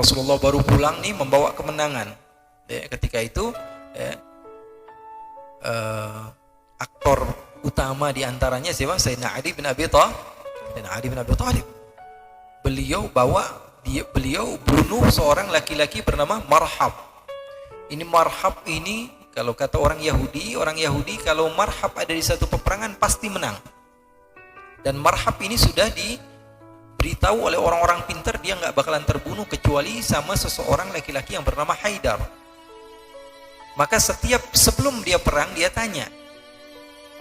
Rasulullah baru pulang nih membawa kemenangan. Ketika itu aktor utama di antaranya siapa? Sayyidina Ali bin Abi Thalib. Beliau bunuh seorang laki-laki bernama Marhab. Ini Marhab ini kalau kata orang Yahudi kalau Marhab ada di satu peperangan pasti menang. Dan Marhab ini sudah diberitahu oleh orang-orang pintar dia nggak bakalan terbunuh kecuali sama seseorang laki-laki yang bernama Haidar. Maka sebelum dia perang dia tanya,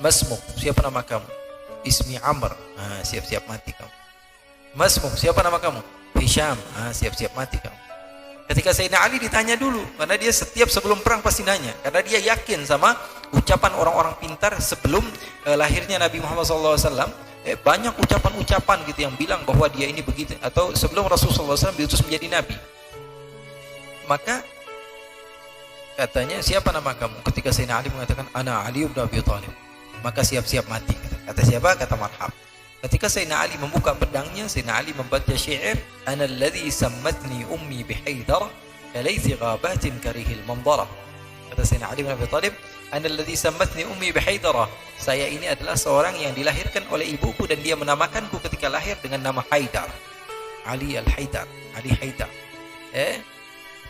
Masmuk, siapa nama kamu? Ismi Amr. Siap-siap mati kamu. Masmuk, siapa nama kamu? Hisham. Siap-siap mati kamu. Ketika Sayyidina Ali ditanya dulu, karena dia setiap sebelum perang pasti nanya, karena dia yakin sama ucapan orang-orang pintar sebelum lahirnya Nabi Muhammad SAW. Banyak ucapan-ucapan gitu yang bilang bahwa dia ini begitu, atau sebelum Rasulullah SAW diutus menjadi Nabi. Maka katanya, siapa nama kamu? Ketika Sayyidina Ali mengatakan, Ana Ali bin Abi Thalib. Maka siap-siap mati. Kata siapa? Kata Marhab. Ketika Sayyidina Ali membuka pedangnya, Sayyidina Ali membaca syair, Ana alladhi sammatni ummi bihaidar kalaythi ghabatin karihil manzara. Kata Sayyidina Ali bin Abi Thalib, Ana alladhi sammatni ummi bihaidar. Saya ini adalah seorang yang dilahirkan oleh ibuku dan dia menamakanku ketika lahir dengan nama Haidar. Ali al-Haidar, Ali Haidar.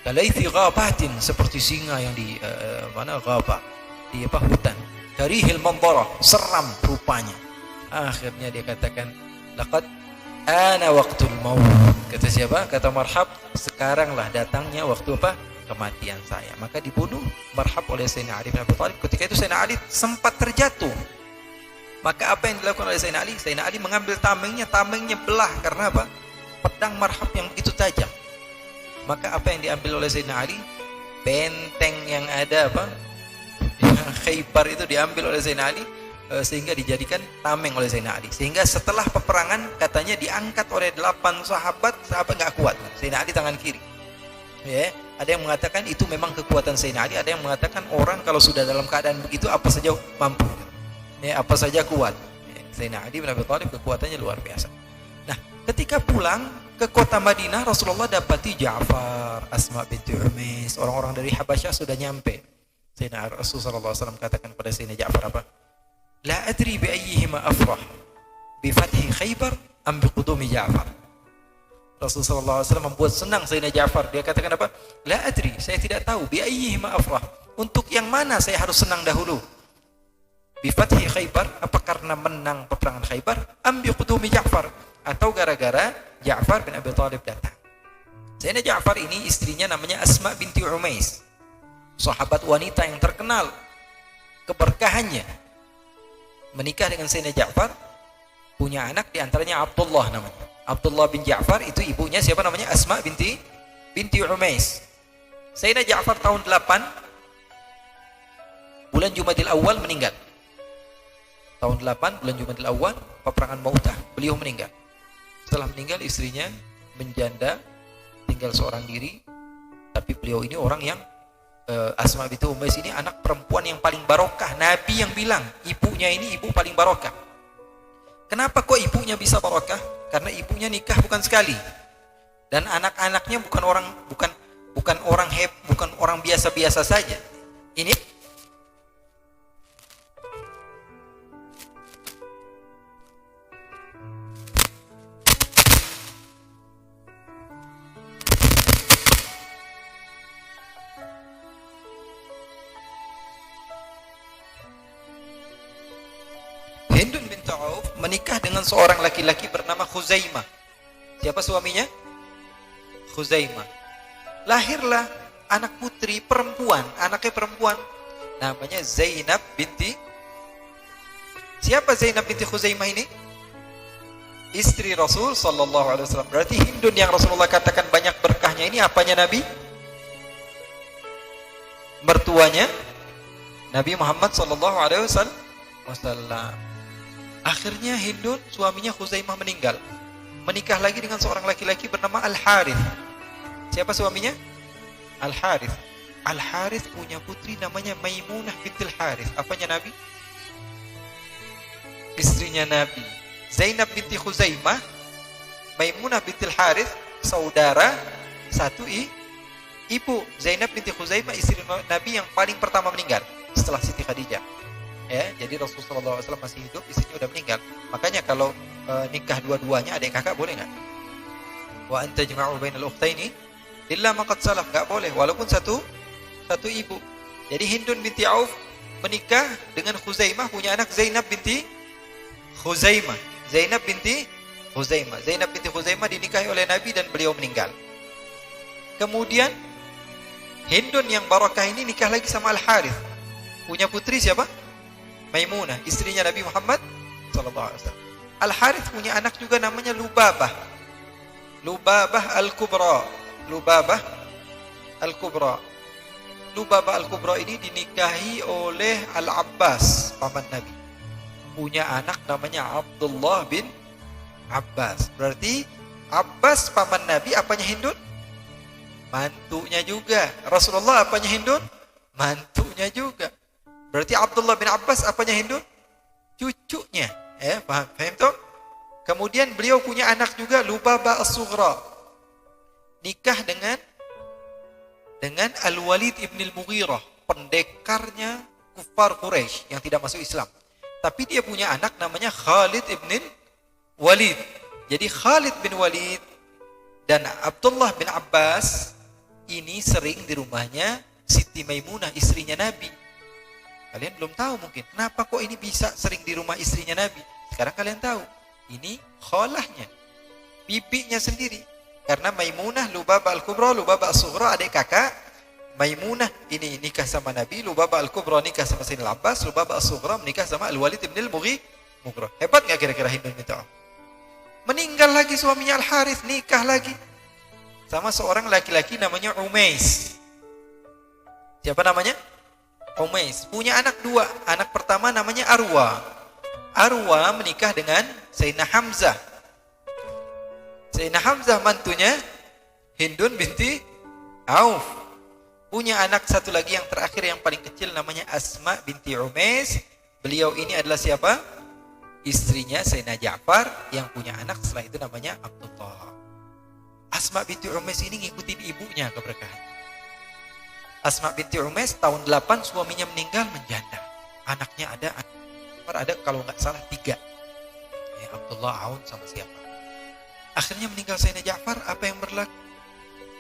Kalaythi ghabatin, seperti singa yang di ghabah, di hutan. Karihil manzara, seram rupanya. Akhirnya dia katakan, laqad ana waqtul maut. Kata siapa? Kata Marhab, sekaranglah datangnya waktu kematian saya. Maka dibunuh Marhab oleh Sayyidina Ali bin Abi Thalib. Ketika itu Sayyidina Ali sempat terjatuh. Maka apa yang dilakukan oleh Sayyidina Ali? Sayyidina Ali mengambil tamengnya belah. Karena apa? Pedang Marhab yang begitu tajam. Maka apa yang diambil oleh Sayyidina Ali? Benteng yang ada Khaybar itu diambil oleh Sayyidina Ali, sehingga dijadikan tameng oleh Sayyidina Ali. Sehingga setelah peperangan katanya diangkat oleh 8 sahabat nggak kuat. Sayyidina Ali tangan kiri. Ada yang mengatakan itu memang kekuatan Sayyidina Ali, ada yang mengatakan orang kalau sudah dalam keadaan begitu apa saja mampu. Apa saja kuat. Sayyidina Ali bin Abi Thalib kekuatannya luar biasa. Nah, ketika pulang ke kota Madinah, Rasulullah dapati Ja'far, Asma binti Umais, orang-orang dari Habasyah sudah nyampe. Sayyidina Rasulullah SAW katakan pada Sayyidina Ja'far apa? La adri bi ayyihima afrah, bi fathi Khaybar am bi qudumi Ja'far. Rasulullah SAW membuat senang Sayyidina Ja'far. Dia katakan apa? La adri, saya tidak tahu, bi ayyihima afrah, untuk yang mana saya harus senang dahulu? Bi fathi Khaybar, apa karena menang peperangan Khaybar? Am bi qudumi Ja'far, atau gara-gara Ja'far bin Abi Thalib datang. Sayyidina Ja'far ini istrinya namanya Asma binti Umais, sahabat wanita yang terkenal keberkahannya. Menikah dengan Sayyidina Ja'far, punya anak diantaranya Abdullah namanya. Abdullah bin Ja'far itu ibunya siapa namanya? Asma binti Umais. Sayyidina Ja'far tahun 8 bulan Jumadil Awal meninggal. Tahun 8 bulan Jumadil Awal peperangan Mu'tah, beliau meninggal. Setelah meninggal istrinya menjanda, tinggal seorang diri. Tapi beliau ini orang yang Asma binti Umais ini anak perempuan yang paling barokah. Nabi yang bilang ibunya ini ibu paling barokah. Kenapa kok ibunya bisa barokah? Karena ibunya nikah bukan sekali, dan anak-anaknya bukan orang biasa-biasa saja. Ini Hindun binti Auf menikah dengan seorang laki-laki bernama Khuzaimah. Siapa suaminya? Khuzaimah. Lahirlah anak putri perempuan, anaknya perempuan, namanya Zainab binti. Siapa Zainab binti Khuzaimah ini? Istri Rasul sallallahu alaihi wasallam. Berarti Hindun yang Rasulullah katakan banyak berkahnya ini apanya Nabi? Mertuanya Nabi Muhammad sallallahu alaihi wasallam. Akhirnya Hindun suaminya Khuzaimah meninggal, menikah lagi dengan seorang laki-laki bernama Al-Harith. Siapa suaminya? Al-Harith. Al-Harith punya putri namanya Maimunah bintil Harith. Apanya Nabi? Istrinya Nabi. Zainab binti Khuzaimah, Maimunah bintil Harith, saudara satu ibu. Zainab binti Khuzaimah istri Nabi yang paling pertama meninggal setelah Siti Khadijah. Ya, jadi Rasulullah SAW masih hidup, istrinya udah meninggal. Makanya kalau nikah dua-duanya adik kakak boleh nggak? Wa anta jama'u bainal ukhtaini illa ma qad salaf, nggak boleh walaupun satu ibu. Jadi Hindun binti Auf menikah dengan Khuzaimah, punya anak Zainab binti Khuzaimah. Zainab binti Khuzaimah dinikahi oleh Nabi dan beliau meninggal. Kemudian Hindun yang barakah ini nikah lagi sama Al-Harith. Punya putri siapa? Maimunah, istrinya Nabi Muhammad SAW. Al-Harith punya anak juga namanya Lubabah Al-Kubra. Lubabah Al-Kubra ini dinikahi oleh Al-Abbas, paman Nabi. Punya anak namanya Abdullah bin Abbas. Berarti Abbas paman Nabi, apanya Hindun? Mantunya juga. Rasulullah apanya Hindun? Mantunya juga. Berarti Abdullah bin Abbas apanya Hindun? Cucunya. Paham toh? Kemudian beliau punya anak juga Lubabah As-Sughra. Nikah dengan Al-Walid ibn Al-Mughirah, pendekarnya kufar Quraisy yang tidak masuk Islam. Tapi dia punya anak namanya Khalid ibn Walid. Jadi Khalid bin Walid dan Abdullah bin Abbas ini sering di rumahnya Siti Maimunah, istrinya Nabi. Kalian belum tahu mungkin, kenapa kok ini bisa sering di rumah istrinya Nabi? Sekarang kalian tahu, ini khalahnya, bibinya sendiri. Karena Maimunah, Lubabah Al-Kubra, Lubabah As-Sughra, adik kakak. Maimunah ini nikah sama Nabi, Lubabah Al-Kubra nikah sama Sayyidina Abbas, Lubabah As-Sughra menikah sama Al-Walid ibn Al-Mughirah. Hebat gak kira-kira Hindun binti Auf? Meninggal lagi suaminya Al-Harith, nikah lagi sama seorang laki-laki namanya Umais. Siapa namanya? Umais. Punya anak dua. Anak pertama namanya Arwa. Arwa menikah dengan Sayyidina Hamzah. Sayyidina Hamzah mantunya Hindun binti Auf. Punya anak satu lagi yang terakhir yang paling kecil namanya Asma binti Umais. Beliau ini adalah siapa? Istrinya Sayyidina Ja'far yang punya anak setelah itu namanya Abdullah. Asma binti Umais ini ngikutin ibunya keberkahan. Asma binti Umais tahun 8 suaminya meninggal, menjanda. Anaknya ada kalau nggak salah 3. Abdullah, Aun sama siapa. Akhirnya meninggal Sayyidina Ja'far, apa yang berlaku?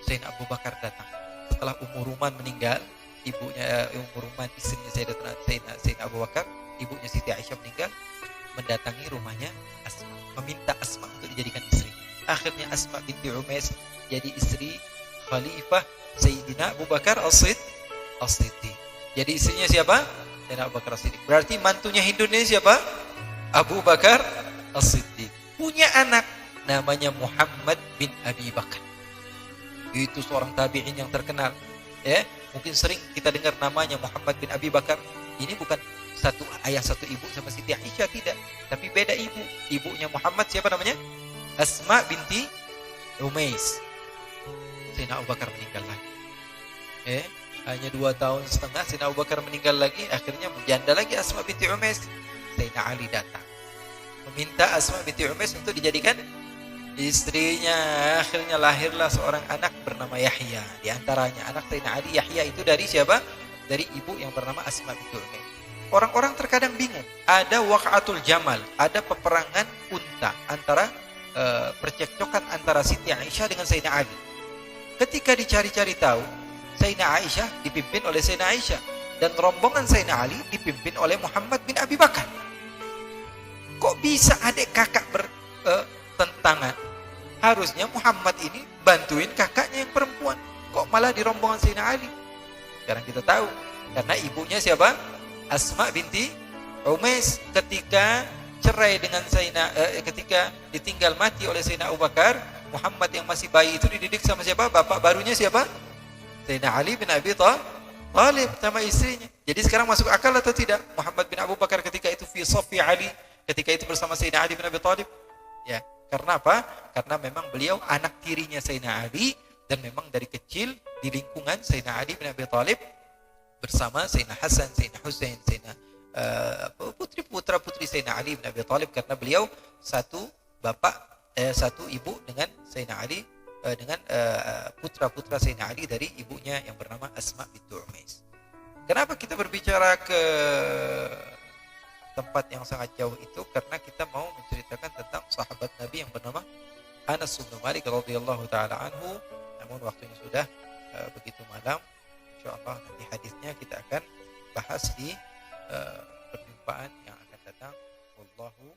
Sayyidina Abu Bakar datang. Setelah Ruman meninggal, ibunya Ruman, istrinya Sayyidina Abu Bakar, ibunya Siti Aisyah meninggal, mendatangi rumahnya Asma, meminta Asma untuk dijadikan istri. Akhirnya Asma binti Umais jadi istri Khalifah Sayyidina Abu Bakar As-Siddiq. Jadi istrinya siapa? Sayyidina Abu Bakar As-Siddiq. Berarti mantunya Hindun ini siapa? Abu Bakar As-Siddiq. Punya anak namanya Muhammad bin Abi Bakar. Itu seorang tabi'in yang terkenal. Mungkin sering kita dengar namanya Muhammad bin Abi Bakar. Ini bukan satu ayah satu ibu sama Siti Aisyah, tidak. Tapi beda ibu. Ibunya Muhammad siapa namanya? Asma binti Umais. Sayyidina Abu Bakar meninggal lagi. Hanya 2 tahun setengah Sayyidina Abu Bakar meninggal lagi. Akhirnya menjanda lagi Asma binti Umais. Sayyidina Ali datang meminta Asma binti Umais untuk dijadikan istrinya. Akhirnya lahirlah seorang anak bernama Yahya. Di antaranya anak Sayyidina Ali, Yahya itu dari siapa? Dari ibu yang bernama Asma binti Umais. Orang-orang terkadang bingung. Ada waqatul jamal, ada peperangan unta antara percekcokan antara Siti Aisyah dengan Sayyidina Ali. Ketika dicari-cari tahu, Sayyidina Aisyah dipimpin oleh Sayyidina Aisyah dan rombongan Sayyidina Ali dipimpin oleh Muhammad bin Abi Bakar. Kok bisa adik kakak bertentangan? Harusnya Muhammad ini bantuin kakaknya yang perempuan. Kok malah di rombongan Sayyidina Ali? Sekarang kita tahu, karena ibunya siapa? Asma binti Umais. Ketika cerai dengan ketika ditinggal mati oleh Sayyidina Abu Bakar, Muhammad yang masih bayi itu dididik sama siapa? Bapak barunya siapa? Sayyidina Ali bin Abi Thalib sama istrinya. Jadi sekarang masuk akal atau tidak? Muhammad bin Abu Bakar ketika itu fi safi Ali, ketika itu bersama Sayyidina Ali bin Abi Thalib. Ya, karena apa? Karena memang beliau anak tirinya Sayyidina Ali dan memang dari kecil di lingkungan Sayyidina Ali bin Abi Thalib bersama Sayyidina Hasan, Sayyidina Husain, Sayyidina putri Sayyidina Ali bin Abi Thalib, karena beliau satu bapak satu ibu dengan Sayyidina Ali dengan putra-putra Sayyidina Ali dari ibunya yang bernama Asma bintu Umais. Kenapa kita berbicara ke tempat yang sangat jauh itu? Karena kita mau menceritakan tentang sahabat Nabi yang bernama Anas bin Malik radhiyallahu taala anhu. Namun waktunya sudah begitu malam. Insyaallah nanti hadisnya kita akan bahas di perjumpaan yang akan datang. Wallahu